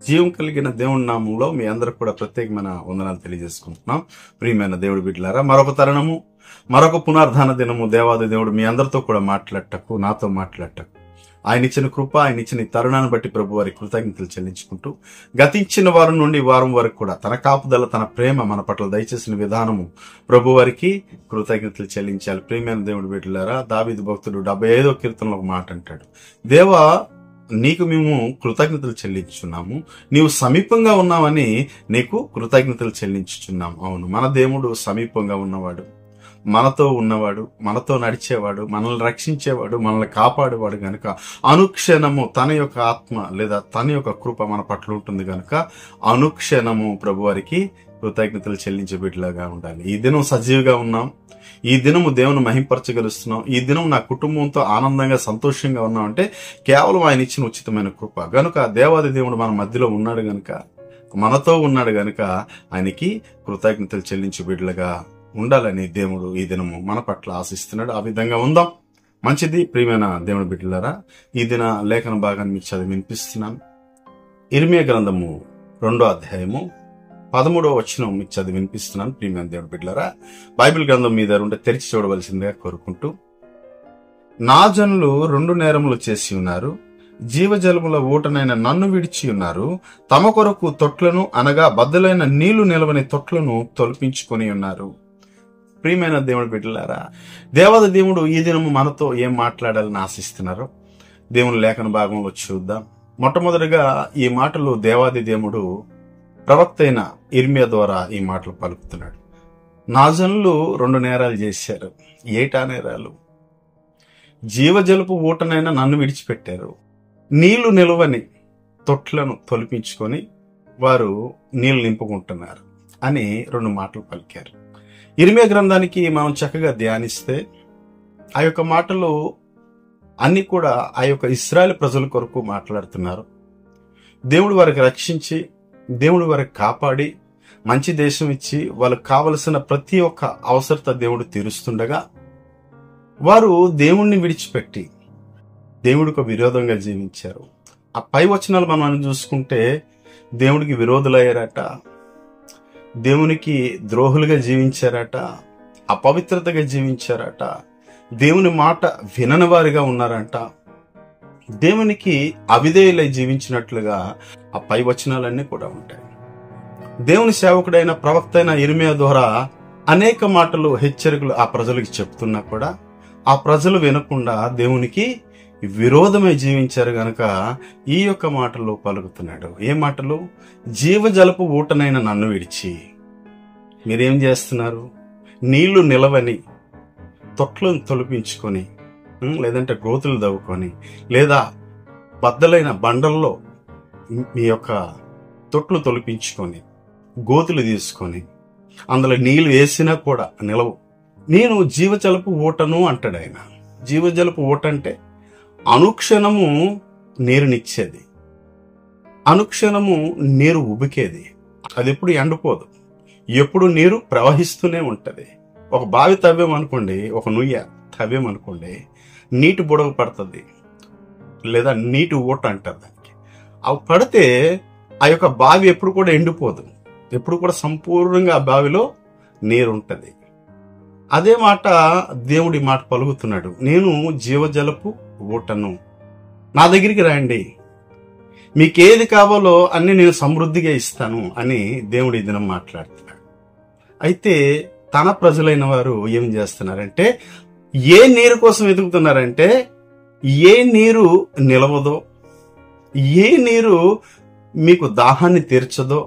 జీవం కలిగిన దేవుని నామంలో మీ అందరికి కూడా ప్రత్యేకమైన వందనాలు తెలియజేసుకుంటున్నాం. ప్రియమైన దేవుడి బిడ్డలారా, మరొక తరుణము, మరొక పునర్ధాన దినము దేవాది దేవుడు మీ అందరితో కూడా మాట్లాడటకు, నాతో మాట్లాడటకు, ఆయన ఇచ్చిన కృప, ఆయన ఇచ్చిన ఈ తరుణాన్ని బట్టి ప్రభు వారి కృతజ్ఞతలు చెల్లించుకుంటూ, గతించిన వారం నుండి వారం వరకు కూడా తన కాపుదల, తన ప్రేమ మన పట్ల దయచేసిన విధానము ప్రభు వారికి కృతజ్ఞతలు చెల్లించాలి. ప్రియమైన దేవుడి బిడ్డలారా, దావీదు భక్తుడు 75వ కీర్తనలో ఒక మాట అంటాడు, దేవా నీకు మేము కృతజ్ఞతలు చెల్లించుచున్నాము, నీవు సమీపంగా ఉన్నావని నీకు కృతజ్ఞతలు చెల్లించుచున్నాము. అవును, మన దేవుడు సమీపంగా ఉన్నవాడు, మనతో ఉన్నవాడు, మనతో నడిచేవాడు, మనల్ని రక్షించేవాడు, మనల్ని కాపాడేవాడు గనుక అనుక్షణము తన యొక్క ఆత్మ లేదా తన యొక్క కృప మన పట్ల ఉంటుంది గనుక అనుక్షణము ప్రభువారికి కృతజ్ఞతలు చెల్లించే బిడ్డలాగా ఉండాలి. ఈ దినం సజీవుగా ఉన్నాం, ఈ దినము దేవుని మహింపరచగలుస్తున్నాం, ఈ దినం నా కుటుంబంతో ఆనందంగా సంతోషంగా ఉన్నాం అంటే కేవలం ఆయన ఇచ్చిన ఉచితమైన కృప గనుక. దేవాది దేవుడు మన మధ్యలో ఉన్నాడు గనుక, మనతో ఉన్నాడు గనుక ఆయనకి కృతజ్ఞతలు చెల్లించే బిడ్డలుగా ఉండాలని దేవుడు ఈ దినము మన పట్ల ఆశిస్తున్నాడు. ఆ విధంగా ఉందాం. మంచిది. ప్రియమైన దేవుని బిడ్డలారా, ఈ దిన లేఖన భాగాన్ని మీకు చదివి వినిపిస్తున్నాను. ఇర్మియా గ్రంథము 2వ అధ్యాయము 13వ వచనం మీకు చదివి వినిపిస్తున్నాను. ప్రియమైన దేవుని బిడ్డలారా, బైబిల్ గ్రంథం మీద ఉంటే తెరిచి చూడవలసిందిగా కోరుకుంటూ, నా జనులు 2 నేరములు చేసి ఉన్నారు, జీవజలముల ఊటనైన నన్ను విడిచి ఉన్నారు, తమ కొరకు తొట్లను అనగా బద్దలైన నీళ్లు నిలవని తొట్లను తొలిపించుకొని ఉన్నారు. ప్రియమైన దేవుని బిడ్డలారా, దేవాది దేవుడు ఈ దినము మనతో ఏం మాట్లాడాలని ఆశిస్తున్నారో దేవుని లేఖన భాగంలో చూద్దాం. మొట్టమొదటిగా ఈ మాటలు దేవాది దేవుడు ప్రవక్త అయిన ఇర్మియా ద్వారా ఈ మాటలు పలుకుతున్నాడు. నా జనులు 2 నేరాలు చేశారు. ఏటా నేరాలు? జీవజలపు ఊటనైనా నన్ను విడిచిపెట్టారు, నీళ్లు నిలవని తొట్లను తొలిపించుకొని వారు నీళ్లు నింపుకుంటున్నారు అని 2 మాటలు పలికారు. ఇర్మియా గ్రంథానికి మనం చక్కగా ధ్యానిస్తే ఆ యొక్క మాటలు అన్ని కూడా ఆ యొక్క ఇశ్రాయేలు ప్రజల కొరకు మాట్లాడుతున్నారు. దేవుడు వారికి రక్షించి, దేవుడు వారికి కాపాడి, మంచి దేశం ఇచ్చి, వాళ్ళకు కావలసిన ప్రతి ఒక్క అవసరత దేవుడు తీరుస్తుండగా వారు దేవుణ్ణి విడిచిపెట్టి దేవుడికి విరోధంగా జీవించారు. ఆ పై వచనాలు మనం చూసుకుంటే దేవుడికి విరోధులయ్యారట, దేవునికి ద్రోహులుగా జీవించారట, అపవిత్రతగా జీవించారట, దేవుని మాట వినని వారిగా ఉన్నారంట, దేవునికి అవిధేయులై జీవించినట్లుగా ఆ పై వచనాలన్నీ కూడా ఉంటాయి. దేవుని సేవకుడైన ప్రవక్త అయిన ఇర్మియా ద్వారా అనేక మాటలు, హెచ్చరికలు ఆ ప్రజలకు చెప్తున్నా కూడా ఆ ప్రజలు వినకుండా దేవునికి విరోధమై జీవించారు గనక ఈ యొక్క మాటలు పలుకుతున్నాడు. ఏ మాటలు? జీవజలపు ఊటనైన నన్ను విడిచి మీరేం చేస్తున్నారు? నీళ్లు నిలవని తొట్లను తొలిపించుకొని, లేదంటే గోతులు దవ్వుకొని, లేదా బద్దలైన బండల్లో మీ యొక్క తొట్లు తొలిపించుకొని, గోతులు తీసుకొని అందులో నీళ్లు వేసినా కూడా నిలవు. నేను జీవజలపు ఊటను అంటాడు ఆయన. జీవజలపు ఊట అంటే అనుక్షణము నీరునిచ్చేది, అనుక్షణము నీరు ఉబికేది. అది ఎప్పుడు ఎండిపోదు, ఎప్పుడు నీరు ప్రవహిస్తూనే ఉంటది. ఒక బావి తవ్వేమనుకోండి, ఒక నుయ్య తవ్వేమనుకోండి, నీటి బుడగ పడుతుంది, లేదా నీటి ఊట అంటారు దానికి. అవి పడితే ఆ యొక్క బావి ఎప్పుడు కూడా ఎండిపోదు, ఎప్పుడు కూడా సంపూర్ణంగా ఆ బావిలో నీరు ఉంటది. అదే మాట దేవుడి మాట పలుకుతున్నాడు, నేను జీవజలపు ఊటను, నా దగ్గరికి రండి, మీకేది కావాలో అన్ని నేను సమృద్ధిగా ఇస్తాను అని దేవుడి దినం మాట్లాడుతున్నాడు. అయితే తన ప్రజలైన వారు ఏం చేస్తున్నారంటే, ఏ నీరు కోసం వెతుకుతున్నారంటే, ఏ నీరు నిలవదో, ఏ నీరు మీకు దాహాన్ని తీర్చదో,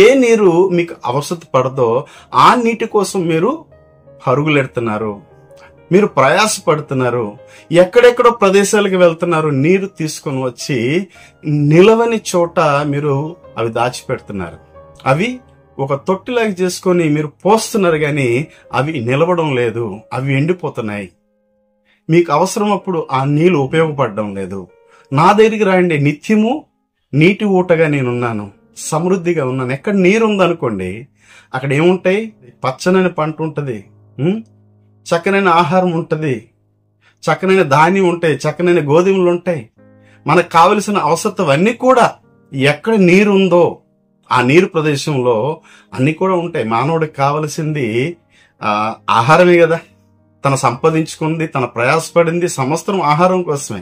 ఏ నీరు మీకు అవసరం పడదో ఆ నీటి కోసం మీరు పరుగులెడుతున్నారు, మీరు ప్రయాసపడుతున్నారు, ఎక్కడెక్కడో ప్రదేశాలకు వెళ్తున్నారు, నీరు తీసుకొని వచ్చి నిలవని చోట మీరు అవి దాచిపెడుతున్నారు. అవి ఒక తొట్టిలాగా చేసుకొని మీరు పోస్తున్నారు, కానీ అవి నిలవడం లేదు, అవి ఎండిపోతున్నాయి. మీకు అవసరం అప్పుడు ఆ నీళ్లు ఉపయోగపడడం లేదు. నా దగ్గరికి రండి, నిత్యము నీటి ఊటగా నేనున్నాను, సమృద్ధిగా ఉన్నాను. ఎక్కడ నీరు ఉందనుకోండి అక్కడ ఏముంటాయి? పచ్చనైన పంట ఉంటుంది, చక్కనైన ఆహారం ఉంటుంది, చక్కనైన ధాన్యం ఉంటాయి, చక్కనైన గోధుమలు ఉంటాయి, మనకు కావలసిన అవసరతవన్నీ కూడా ఎక్కడ నీరు ఉందో ఆ నీరు ప్రదేశంలో అన్ని కూడా ఉంటాయి. మానవుడికి కావలసింది ఆహారమే కదా. తన సంపాదించుకుంది, తన ప్రయాసపడింది సమస్తం ఆహారం కోసమే.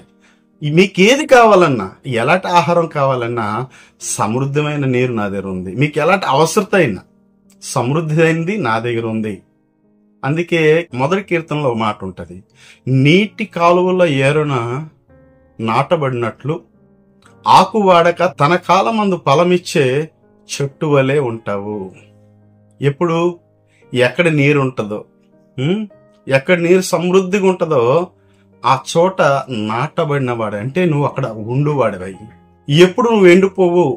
మీకేది కావాలన్నా, ఎలాంటి ఆహారం కావాలన్నా సమృద్ధమైన నీరు నా దగ్గర ఉంది. మీకు ఎలాంటి అవసరత అయినా సమృద్ధి అయింది నా దగ్గర ఉంది. అందుకే మొదటి కీర్తనలో ఒక మాట ఉంటది, నీటి కాలువల ఏరున నాటబడినట్లు ఆకు వాడక తన కాలమందు ఫలమిచ్చే చెట్టు వలె ఉంటావు. ఎప్పుడు ఎక్కడ నీరు ఉంటుందో, ఎక్కడ నీరు సమృద్ధిగా ఉంటుందో ఆ చోట నాటబడిన వాడు, అంటే నువ్వు అక్కడ ఉండువాడివై. ఎప్పుడు నువ్వు ఎండిపోవు,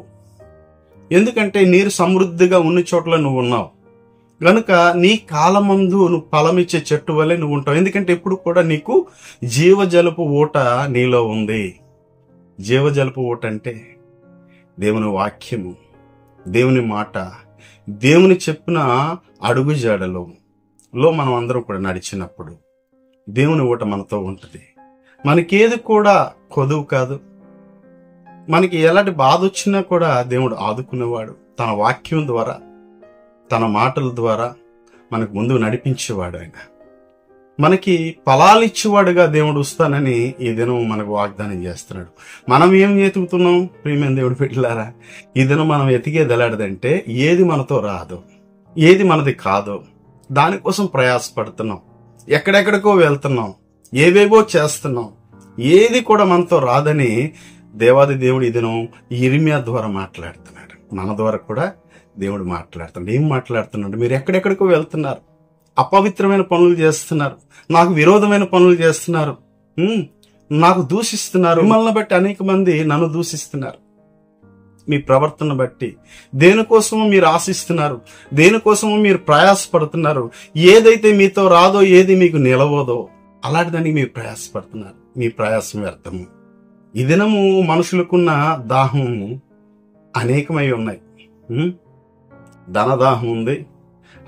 ఎందుకంటే నీరు సమృద్ధిగా ఉన్న చోట్ల నువ్వు ఉన్నావు గనుక నీ కాలమందు నువ్వు ఫలమిచ్చే చెట్టు వల్లే నువ్వు ఉంటావు. ఎందుకంటే ఎప్పుడు కూడా నీకు జీవజలపు ఊట నీలో ఉంది. జీవజలపు ఊట అంటే దేవుని వాక్యము, దేవుని మాట, దేవుని చెప్పిన అడుగు జాడలో మనం అందరం కూడా నడిచినప్పుడు దేవుని ఊట మనతో ఉంటుంది. మనకేది కూడా కొదువు కాదు. మనకి ఎలాంటి బాధ వచ్చినా కూడా దేవుడు ఆదుకునేవాడు. తన వాక్యం ద్వారా, తన మాటల ద్వారా మనకు ముందు నడిపించేవాడు. ఆయన మనకి ఫలాలు ఇచ్చేవాడుగా దేవుడు వస్తానని ఈ దినం మనకు వాగ్దానం చేస్తున్నాడు. మనం ఏం వెతుకుతున్నాం ప్రియమైన దేవుడు పెట్టిలారా? ఈ దినం మనం ఎతికేది ఎలాంటిదంటే ఏది మనతో రాదో, ఏది మనది కాదో దానికోసం ప్రయాసపడుతున్నాం. ఎక్కడెక్కడికో వెళ్తున్నాం, ఏవేవో చేస్తున్నాం. ఏది కూడా మనతో రాదని దేవాది దేవుడు ఈ దినం ఇర్మియా ద్వారా మాట్లాడుతున్నాడు. మన ద్వారా కూడా దేవుడు మాట్లాడుతున్నాడు. ఏం మాట్లాడుతున్నాడు? మీరు ఎక్కడెక్కడికో వెళ్తున్నారు, అపవిత్రమైన పనులు చేస్తున్నారు, నాకు విరోధమైన పనులు చేస్తున్నారు, నాకు దూషిస్తున్నారు. మిమ్మల్ని బట్టి అనేక మంది నన్ను దూషిస్తున్నారు. మీ ప్రవర్తన బట్టి దేనికోసమో మీరు ఆశిస్తున్నారు, దేనికోసమో మీరు ప్రయాసపడుతున్నారు. ఏదైతే మీతో రాదో, ఏది మీకు నిలవదో అలాంటిదానికి మీరు ప్రయాసపడుతున్నారు. మీ ప్రయాసం వ్యర్థము. ఈ దినము మనుషులకున్న దాహము అనేకమై ఉన్నాయి. ధనదాహం ఉంది,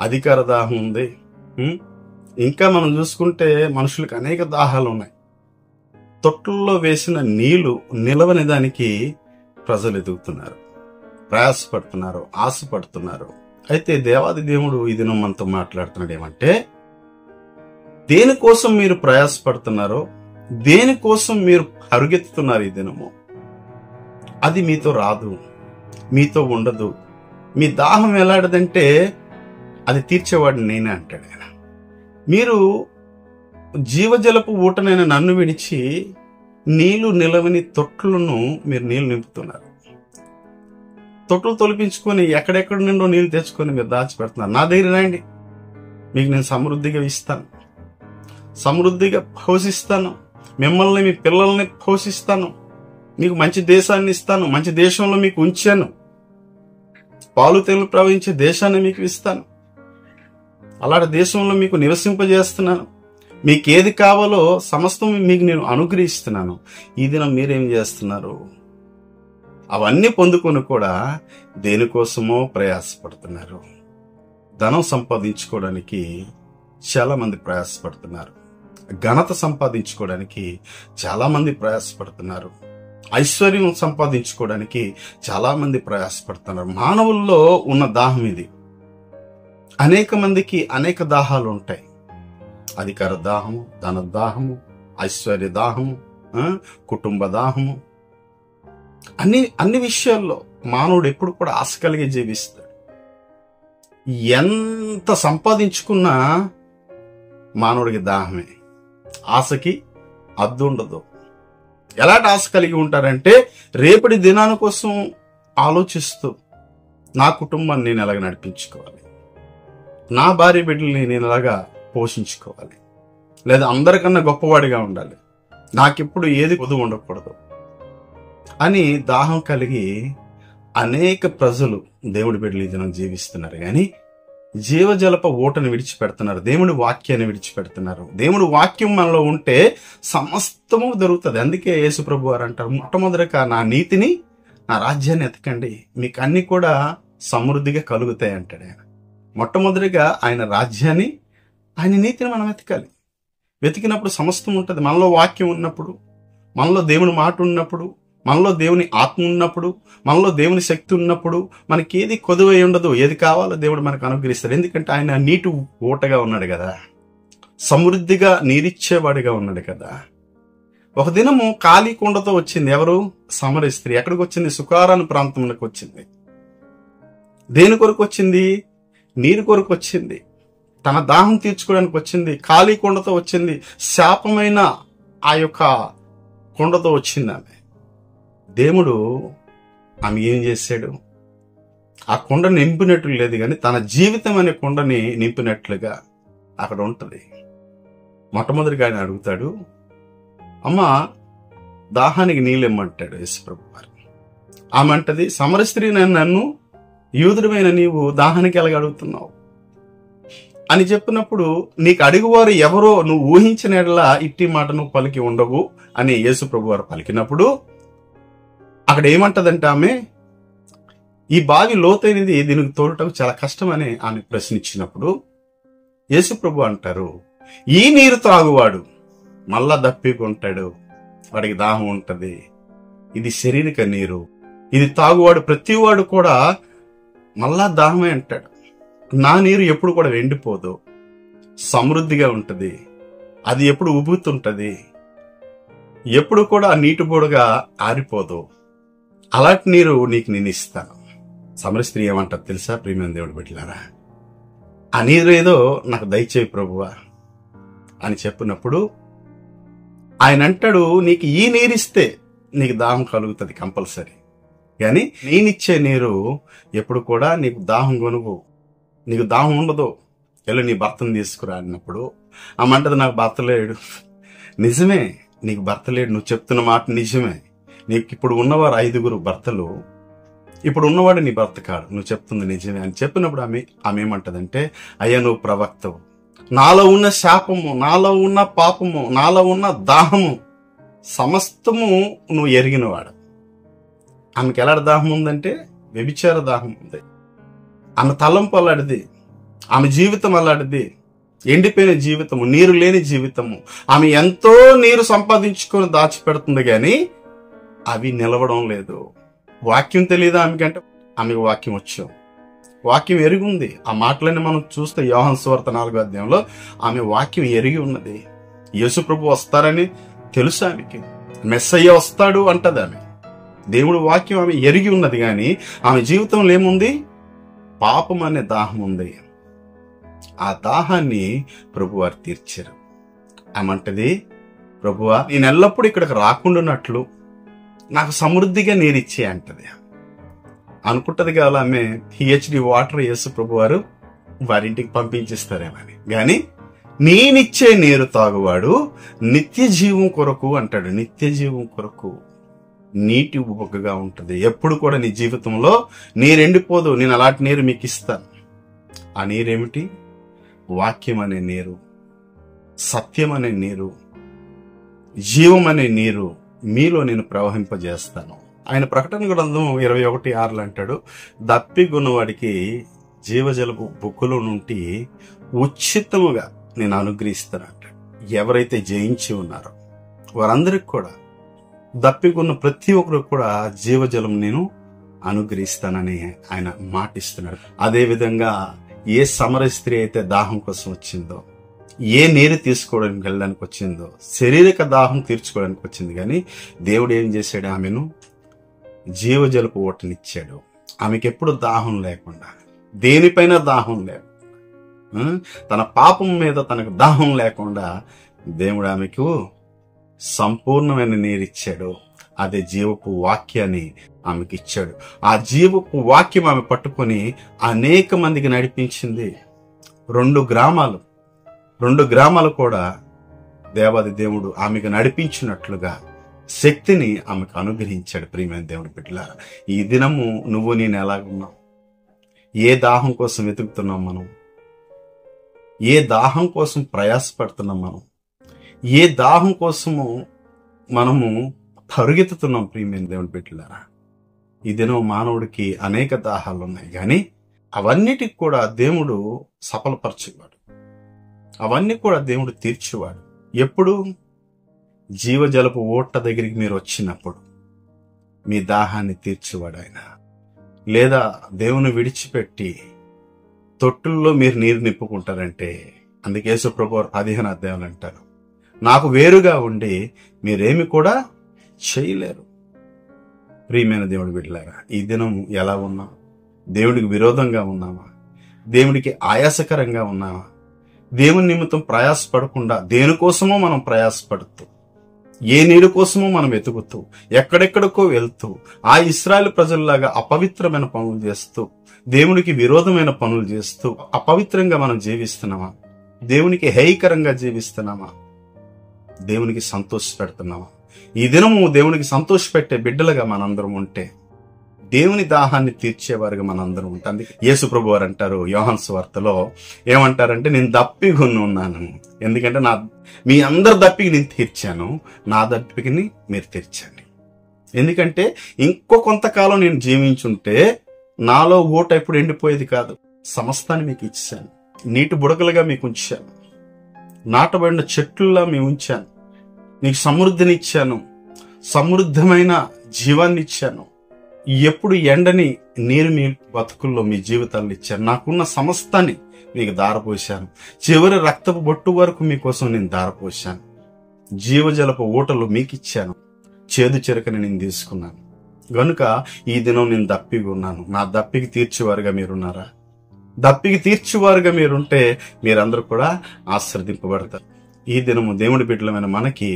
అధికార దాహం ఉంది. ఇంకా మనం చూసుకుంటే మనుషులకు అనేక దాహాలు ఉన్నాయి. తొట్టుల్లో వేసిన నీళ్లు నిలవని దానికి ప్రజలు ఎదుగుతున్నారు, ప్రయాసపడుతున్నారు, ఆశపడుతున్నారు. అయితే దేవాది దేవుడు ఈ దినం మనతో మాట్లాడుతున్నాడు ఏమంటే, దేనికోసం మీరు ప్రయాసపడుతున్నారో, దేనికోసం మీరు అరుగెత్తుతున్నారు ఈ దినము, అది మీతో రాదు, మీతో ఉండదు. మీ దాహం ఎలాంటిదంటే అది తీర్చేవాడిని నేనే అంటాడు ఆయన. మీరు జీవజలపు ఊటనైన నన్ను విడిచి నీళ్లు నిలవని తొట్లను మీరు నీళ్లు నింపుతున్నారు. తొట్లు తొలిపించుకొని ఎక్కడెక్కడ నుండో నీళ్లు తెచ్చుకొని మీరు దాచిపెడుతున్నారు. నా దగ్గర రండి, మీకు నేను సమృద్ధిగా ఇస్తాను, సమృద్ధిగా పోషిస్తాను, మిమ్మల్ని మీ పిల్లల్ని పోషిస్తాను, మీకు మంచి దేశాన్ని ఇస్తాను, మంచి దేశంలో మీకు ఉంచాను, పాలు తేనెలు ప్రవహించే దేశాన్ని మీకు ఇస్తాను, అలాంటి దేశంలో మీకు నివసింపజేస్తున్నాను, మీకేది కావాలో సమస్తం మీకు నేను అనుగ్రహిస్తున్నాను. ఈ దినం మీరేం చేస్తున్నారు? అవన్నీ పొందుకొని కూడా దేనికోసమో ప్రయాసపడుతున్నారు. ధనం సంపాదించుకోవడానికి చాలా మంది ప్రయాసపడుతున్నారు, ఘనత సంపాదించుకోవడానికి చాలా మంది ప్రయాసపడుతున్నారు, ఐశ్వర్యం సంపాదించుకోవడానికి చాలా మంది ప్రయాసపడుతున్నారు. మానవుల్లో ఉన్న దాహం ఇది. అనేక మందికి అనేక దాహాలు ఉంటాయి. అధికార దాహము, ధన దాహము, ఐశ్వర్య దాహము, కుటుంబ దాహము, అన్ని విషయాల్లో మానవుడు ఎప్పుడు కూడా ఆశ కలిగి జీవిస్తాడు. ఎంత సంపాదించుకున్నా మానవుడికి దాహమే, ఆశకి అద్దు ఉండదు. ఎలాంటి ఆశ కలిగి ఉంటారంటే రేపటి దినాని కోసం ఆలోచిస్తూ నా కుటుంబాన్ని నేను ఎలాగ నడిపించుకోవాలి, నా భార్య బిడ్డల్ని నేను ఎలాగా పోషించుకోవాలి, లేదా అందరికన్నా గొప్పవాడిగా ఉండాలి, నాకెప్పుడు ఏది కొద్దు ఉండకూడదు అని దాహం కలిగి అనేక ప్రజలు దేవుడి బిడ్డలు ఈ దినం జీవిస్తున్నారు. కానీ జీవజలప ఊటను విడిచిపెడుతున్నారు, దేవుడి వాక్యాన్ని విడిచిపెడుతున్నారు. దేవుడి వాక్యం మనలో ఉంటే సమస్తము దొరుకుతుంది. అందుకే యేసు ప్రభు వారు అంటారు, మొట్టమొదటిగా నా నీతిని, నా రాజ్యాన్ని ఎతకండి, మీకు అన్ని కూడా సమృద్ధిగా కలుగుతాయి అంటాడు ఆయన. మొట్టమొదటిగా ఆయన రాజ్యాన్ని, ఆయన నీతిని మనం వెతకాలి. వెతికినప్పుడు సమస్తం ఉంటుంది. మనలో వాక్యం ఉన్నప్పుడు, మనలో దేవుని మాట ఉన్నప్పుడు, మనలో దేవుని ఆత్మ ఉన్నప్పుడు, మనలో దేవుని శక్తి ఉన్నప్పుడు మనకి ఏది కొదువై ఉండదు. ఏది కావాలో దేవుడు మనకు అనుగ్రహిస్తాడు. ఎందుకంటే ఆయన నీటి ఊటగా ఉన్నాడు కదా, సమృద్ధిగా నీరిచ్చేవాడిగా ఉన్నాడు కదా. ఒక దినము ఖాళీ కుండతో వచ్చింది. ఎవరు? సమర స్త్రీ. ఎక్కడికి వచ్చింది? సుకారాను ప్రాంతంలోకి వచ్చింది. దేని కొరకు వచ్చింది? నీరు కొరకు వచ్చింది. తన దాహం తీర్చుకోవడానికి వచ్చింది. ఖాళీ కుండతో వచ్చింది. శాపమైన ఆ యొక్క కుండతో వచ్చింది ఆమె. దేవుడు ఆమె ఏం చేశాడు? ఆ కుండని నింపినట్లు లేదు కానీ తన జీవితం అనే కుండని నింపినట్లుగా అక్కడ ఉంటుంది. మొట్టమొదటిగా ఆయన అడుగుతాడు, అమ్మా దాహానికి నీళ్ళు ఇమ్మంటాడు యేసుప్రభు వారు. ఆమె అంటది, సమర స్త్రీ నన్ను యూదుడమైన నీవు దాహానికి ఎలాగ అడుగుతున్నావు అని చెప్పినప్పుడు, నీకు అడుగువారు ఎవరో నువ్వు ఊహించిన ఎడలా ఇట్టి మాట నువ్వు పలికి ఉండవు అని యేసుప్రభు వారు పలికినప్పుడు అక్కడ ఏమంటదంటే ఆమె, ఈ బావి లోతైనది, దీనికి తోడటం చాలా కష్టమని ఆమె ప్రశ్నించినప్పుడు యేసుప్రభు అంటారు, ఈ నీరు త్రాగువాడు మళ్ళా దప్పికొంటాడు, వాడికి దాహం ఉంటది. ఇది శారీరక నీరు. ఇది తాగువాడు ప్రతివాడు కూడా మళ్ళా దాహమే అంటాడు. నా నీరు ఎప్పుడు కూడా ఎండిపోదు, సమృద్ధిగా ఉంటది. అది ఎప్పుడు ఉబుతుంటది, ఎప్పుడు కూడా నీటి బోడుగా ఆరిపోదు. అలాంటి నీరు నీకు నేను ఇస్తాను. సమర స్త్రీ ఏమంటారు తెలుసా ప్రియమైన దేవుడు బిడ్డలారా? ఆ నీరు ఏదో నాకు దయచేయి ప్రభువా అని చెప్పినప్పుడు ఆయన అంటాడు, నీకు ఈ నీరిస్తే నీకు దాహం కలుగుతుంది కంపల్సరీ. కానీ నేనిచ్చే నీరు ఎప్పుడు కూడా నీకు దాహం కొనుగు, నీకు దాహం ఉండదు. వెళ్ళి నీ భర్తను తీసుకురా అన్నప్పుడు ఆమె అంటది, నాకు భర్త లేడు. నిజమే, నీకు భర్త లేడు. నువ్వు చెప్తున్న మాట నిజమే. నీకు ఇప్పుడు ఉన్నవారు 5 భర్తలు, ఇప్పుడు ఉన్నవాడు నీ భర్త కాడు. నువ్వు చెప్తుంది నిజమే అని చెప్పినప్పుడు ఆమె ఏమంటదంటే, అయ్యా నువ్వు ప్రవక్తవు, నాలో ఉన్న శాపము, నాలో ఉన్న పాపము, నాలో ఉన్న దాహము సమస్తము నువ్వు ఎరిగినవాడు. ఆమెకి ఎలాంటి దాహం ఉందంటే వ్యభిచార దాహం ఉంది. ఆమె తలంపు అలాంటిది, ఆమె జీవితం అలాంటిది, ఎండిపోయిన జీవితము, నీరు లేని జీవితము. ఆమె ఎంతో నీరు సంపాదించుకొని దాచిపెడుతుంది కానీ అవి నిలవడం లేదు. వాక్యం తెలియదు ఆమెకంటే, ఆమెకు వాక్యం వచ్చు, వాక్యం ఎరిగి ఉంది. ఆ మాటలన్నీ మనం చూస్తే యోహాను సువార్త 4వ అధ్యాయంలో ఆమె వాక్యం ఎరిగి ఉన్నది. యేసు ప్రభు వస్తారని తెలుసు ఆమెకి, మెస్సయ్య వస్తాడు అంటది ఆమె. దేవుడు వాక్యం ఆమె ఎరిగి ఉన్నది కానీ ఆమె జీవితంలో ఏముంది? పాపం అనే దాహం ఉంది. ఆ దాహాన్ని ప్రభు వారు తీర్చారు. ఆమంటది, ప్రభువా నేను ఎల్లప్పుడూ ఇక్కడికి రాకుండానట్లు నాకు సమృద్ధిగా నీరిచ్చే అంటది. అనుకుంటది కావాలి ఆమె PhD వాటర్ యేసు ప్రభు వారు వారింటికి పంపించేస్తారేమని. గాని నేనిచ్చే నీరు తాగువాడు నిత్య జీవం కొరకు అంటాడు. నిత్య జీవం కొరకు నీటి ఉబుకగా ఉంటది. ఎప్పుడు కూడా నీ జీవితంలో నీరు ఎండిపోదు. నేను అలాంటి నీరు మీకు ఇస్తాను. ఆ నీరేమిటి? వాక్యం అనే నీరు, సత్యం అనే నీరు, జీవం అనే నీరు మీలో నేను ప్రవహింపజేస్తాను. ఆయన ప్రకటన గ్రంథం 21:6 అంటాడు, దప్పిగొన్నవాడికి జీవజలపు బుక్కులో నుండి ఉచితముగా నేను అనుగ్రహిస్తాను అంటాడు. ఎవరైతే జయించి ఉన్నారో వారందరికి కూడా, దప్పిగొన్న ప్రతి ఒక్కరు కూడా జీవజలం నేను అనుగ్రహిస్తానని ఆయన మాటిస్తున్నాడు. అదే విధంగా ఏ సమర స్త్రీ అయితే దాహం కోసం వచ్చిందో, ఏ నీరు తీసుకోవడానికి వెళ్ళడానికి వచ్చిందో, శారీరక దాహం తీర్చుకోవడానికి వచ్చింది, కానీ దేవుడు ఏం చేశాడు? ఆమెను జీవజలపు ఓటనిచ్చాడు. ఆమెకి ఎప్పుడు దాహం లేకుండా, దేనిపైన దాహం లేకుండా, తన పాపం మీద తనకు దాహం లేకుండా దేవుడు ఆమెకు సంపూర్ణమైన నీరిచ్చాడు. అదే జీవపు వాక్యాన్ని ఆమెకి ఇచ్చాడు. ఆ జీవపు వాక్యం ఆమె పట్టుకొని అనేక మందికి నడిపించింది. 2 గ్రామాలు కూడా దేవాది దేవుడు ఆమెకు నడిపించినట్లుగా శక్తిని ఆమెకు అనుగ్రహించాడు. ప్రియమైన దేవుడి బిడ్డలారా, ఈ దినము నువ్వు నేను ఎలాగున్నావు? ఏ దాహం కోసం వెతుకుతున్నాం మనం? ఏ దాహం కోసం ప్రయాసపడుతున్నాం మనం? ఏ దాహం కోసము మనము పరుగెత్తుతున్నాం? ప్రియమైన దేవుడి బిడ్డలారా, ఈ దినం మానవుడికి అనేక దాహాలు ఉన్నాయి, కానీ అవన్నిటికి కూడా దేవుడు సఫలపరచేవాడు. అవన్నీ కూడా దేవుడు తీర్చేవాడు. ఎప్పుడు? జీవజలపు ఓట దగ్గరికి మీరు వచ్చినప్పుడు, మీ దాహాన్ని తీర్చేవాడు ఆయన. లేదా దేవుని విడిచిపెట్టి తొట్టుల్లో మీరు నీరు నింపుకుంటారంటే, అందుకే యేసు ప్రభువు 15వ అధ్యాయంలో అంటారు, నాకు వేరుగా ఉండి మీరేమి కూడా చేయలేరు. ప్రియమైన దేవుడి బిడ్డలారా, ఈ దినం ఎలా ఉన్నాం? దేవుడికి విరోధంగా ఉన్నామా? దేవుడికి ఆయాసకరంగా ఉన్నామా? దేవుని నిమిత్తం ప్రయాసపడకుండా దేనికోసమో మనం ప్రయాసపడుతూ, ఏ నీరు కోసమో మనం వెతుకుతూ, ఎక్కడెక్కడికో వెళ్తూ, ఆ ఇశ్రాయేలు ప్రజల్లాగా అపవిత్రమైన పనులు చేస్తూ, దేవునికి విరోధమైన పనులు చేస్తూ అపవిత్రంగా మనం జీవిస్తున్నామా? దేవునికి హేయకరంగా జీవిస్తున్నామా? దేవునికి సంతోష పెడుతున్నామా? ఈ దినము దేవునికి సంతోషపెట్టే బిడ్డలుగా మనందరం ఉంటే, దేవుని దాహాన్ని తీర్చేవారుగా మనందరం ఉంటాం. అందుకే యేసు ప్రభు వారు అంటారు యోహాను సువార్తలో, ఏమంటారంటే, నేను దప్పికొని ఉన్నాను, ఎందుకంటే మీ అందరి దప్పికి నేను తీర్చాను, నా దప్పికిని మీరు తీర్చండి. ఎందుకంటే ఇంకో కొంతకాలం నేను జీవించుంటే నాలో ఊట ఎప్పుడు ఎండిపోయేది కాదు. సమస్తాన్ని మీకు ఇచ్చాను, నీటి బుడగలుగా మీకు ఉంచాను, నాటబడిన చెట్లులా మీ ఉంచాను, నీకు సమృద్ధిని ఇచ్చాను, సమృద్ధమైన జీవాన్ని ఇచ్చాను, ఎప్పుడు ఎండని నీరు మీ బతుకుల్లో మీ జీవితాల్లో ఇచ్చాను, నాకున్న సమస్తాన్ని మీకు దారపోశాను, చివరి రక్తపు బొట్టు వరకు మీకోసం నేను దారపోశాను, జీవజలపు ఊటలు మీకు ఇచ్చాను, చేదు చెరకని నేను తీసుకున్నాను. గనుక ఈ దినం నేను దప్పిగా ఉన్నాను. నా దప్పికి తీర్చేవారుగా మీరున్నారా? దప్పికి తీర్చేవారుగా మీరుంటే మీరందరూ కూడా ఆశీర్వదింపబడతారు. ఈ దినము దేవుడి బిడ్డలమైన మనకి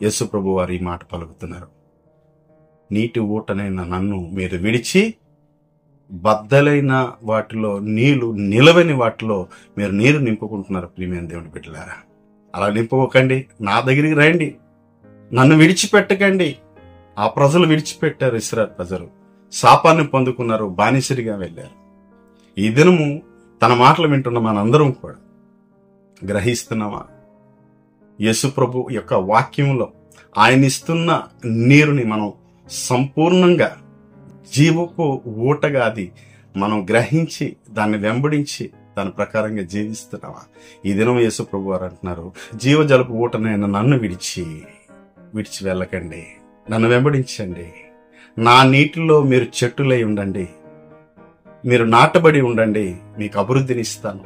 యేసు ప్రభు వారు ఈ మాట పలుకుతున్నారు, నీటి ఊటనైన నన్ను మీరు విడిచి బద్దలైన వాటిలో నీళ్లు నిలవని వాటిలో మీరు నీరు నింపుకుంటున్నారు. ప్రియమైన దేవుని బిడ్డలారా, అలా నింపుకోకండి. నా దగ్గరికి రండి, నన్ను విడిచిపెట్టకండి. ఆ ప్రజలు విడిచిపెట్టారు, ఇశ్రాయేలు ప్రజలు శాపాన్ని పొందుకున్నారు, బానిసరిగా వెళ్ళారు. ఈ దినము తన మాటలు వింటున్న మనందరం కూడా గ్రహిస్తున్నామా? యేసు ప్రభు యొక్క వాక్యంలో ఆయన ఇస్తున్న నీరుని మనం సంపూర్ణంగా జీవపు ఊటగా అది మనం గ్రహించి దాన్ని వెంబడించి దాని ప్రకారంగా జీవిస్తున్నావా? ఈ దినం యేసు ప్రభు వారు అంటున్నారు, జీవజలపు ఊటనైనా నన్ను విడిచి వెళ్ళకండి, నన్ను వెంబడించండి, నా నీటిలో మీరు చెట్టులై ఉండండి, మీరు నాటబడి ఉండండి, మీకు అభివృద్ధిని ఇస్తాను,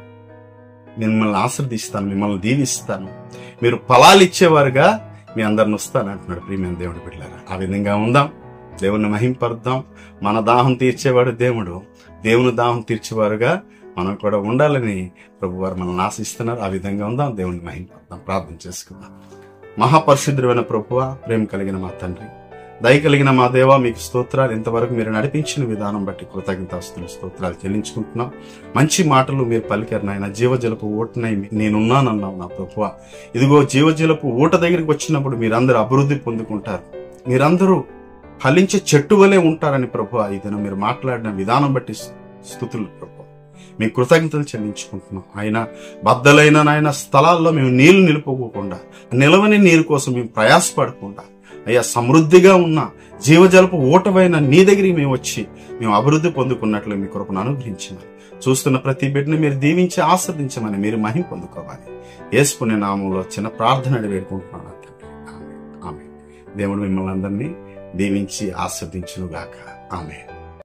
మిమ్మల్ని ఆశీర్దిస్తాను, మిమ్మల్ని దీవిస్తాను, మీరు ఫలాలు ఇచ్చేవారుగా మీ అందరిని వస్తాను అంటున్నాడు. ప్రియమైన దేవుడి బిడ్డలారా, ఆ విధంగా ఉందాం, దేవుని మహింపరుద్దాం. మన దాహం తీర్చేవాడు దేవుడు, దేవుని దాహం తీర్చేవారుగా మనం కూడా ఉండాలని ప్రభువారు మనల్ని ఆశిస్తున్నారు. ఆ విధంగా ఉందాం, దేవుని మహింపరుద్దాం. ప్రార్థన చేసుకుందాం. మహాపరిశుద్ధుడైన ప్రభువా, ప్రేమ కలిగిన మా తండ్రి, దయ కలిగిన మా దేవా, మీకు స్తోత్రాలు. ఇంతవరకు మీరు నడిపించిన విధానం బట్టి కృతజ్ఞతాస్తులు స్తోత్రాలు చెల్లించుకుంటున్నాం. మంచి మాటలు మీరు పలికారు నాయన. జీవజలపు ఊటనై నేనున్నానన్నావు నా ప్రభువా. ఇదిగో జీవజలపు ఊట దగ్గరికి వచ్చినప్పుడు మీరందరూ అభివృద్ధి పొందుకుంటారు, మీరందరూ ఫలించే చెట్టు వలె ఉంటారని ప్రభువా, ఈ దినం మీరు మాట్లాడిన విధానం బట్టి స్తుతులు ప్రభువా. మీ కృతజ్ఞతలు చెల్లించుకుంటున్నాం. అయినా బద్దలైన నాయన స్థలాల్లో మేము నీళ్లు నిలుపుకోకుండా, నిలవని నీరు కోసం మేము ప్రయాసపడకుండా, అయ్యా సమృద్ధిగా ఉన్న జీవజలపు ఊటవైన నీ దగ్గరికి మేము వచ్చి మేము అభివృద్ధి పొందుకున్నట్లు మీ కృపను అనుగ్రహించమని, చూస్తున్న ప్రతి బిడ్డని మీరు దీవించి ఆస్వాదించమని, మీరు మహిమ పొందుకోవాలి. యేసు పుణ్య నామంలో చిన్న ప్రార్థన వేడుకుంటున్నాను తండ్రి. ఆమేన్. దేవుడు మిమ్మల్ని అందరినీ దీవించి ఆస్వాదించును గాక. ఆమేన్.